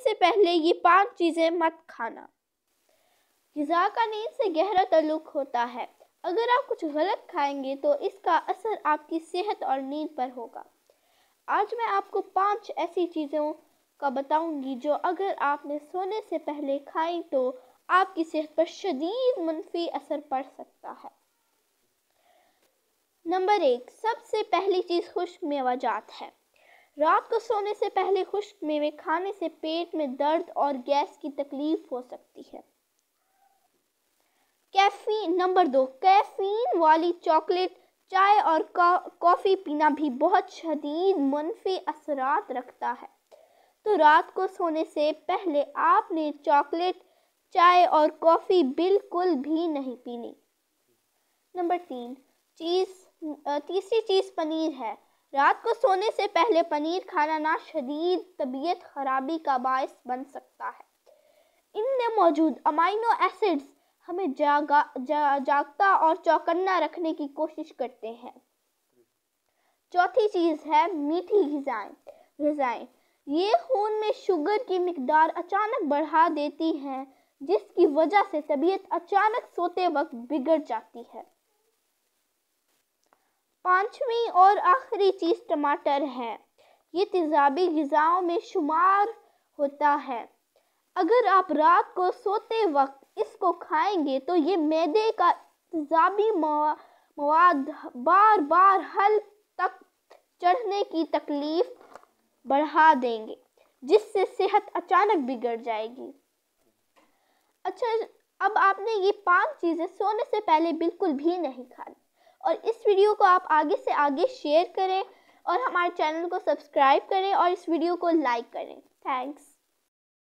سے پہلے یہ 5 چیزیں مت کھانا۔ غذا کا نیند سے گہرا تعلق ہوتا ہے۔ اگر آپ کچھ غلط کھائیں گے تو اس کا اثر آپ کی صحت اور نیند پر ہوگا۔ آج میں آپ کو 5 ایسی چیزوں کا بتاؤں گی جو اگر آپ نے سونے سے پہلے کھائیں تو آپ کی صحت پر شدید منفی اثر پڑ سکتا ہے۔ نمبر 1، سب سے پہلی چیز خشک میوہ جات ہے۔ رات کو سونے سے پہلے خشک میوے کھانے سے پیٹ میں درد اور گیس کی تکلیف ہو سکتی ہے۔ نمبر 2، کیفین والی چاکلیٹ، چائے اور کافی پینا بھی بہت شدید منفی اثرات رکھتا ہے، تو رات کو سونے سے پہلے آپ نے چاکلیٹ، چائے اور کافی بالکل بھی نہیں پینی۔ نمبر 3، تیسری چیز پنیر ہے۔ رات کو سونے سے پہلے پنیر کھانا نہ شدید طبیعت خرابی کا باعث بن سکتا ہے۔ ان میں موجود امائنو ایسڈز ہمیں جاگتا اور چوکنا رکھنے کی کوشش کرتے ہیں۔ چوتھی چیز ہے میٹھی غذائیں۔ یہ خون میں شوگر کی مقدار اچانک بڑھا دیتی ہیں، جس کی وجہ سے طبیعت اچانک سوتے وقت بگڑ جاتی ہے۔ 5ویں اور آخری چیز ٹماٹر ہے۔ یہ تیزابی غذاؤں میں شمار ہوتا ہے۔ اگر آپ رات کو سوتے وقت اس کو کھائیں گے تو یہ معدے کا تیزابی مواد بار بار حلق تک چڑھنے کی تکلیف بڑھا دیں گے، جس سے صحت اچانک بگڑ جائے گی۔ اچھا، اب آپ نے یہ 5 چیزیں سونے سے پہلے بالکل بھی نہیں کھانی، اور اس ویڈیو کو آپ آگے سے آگے شیئر کریں اور ہمارے چینل کو سبسکرائب کریں اور اس ویڈیو کو لائک کریں۔ تھینکس۔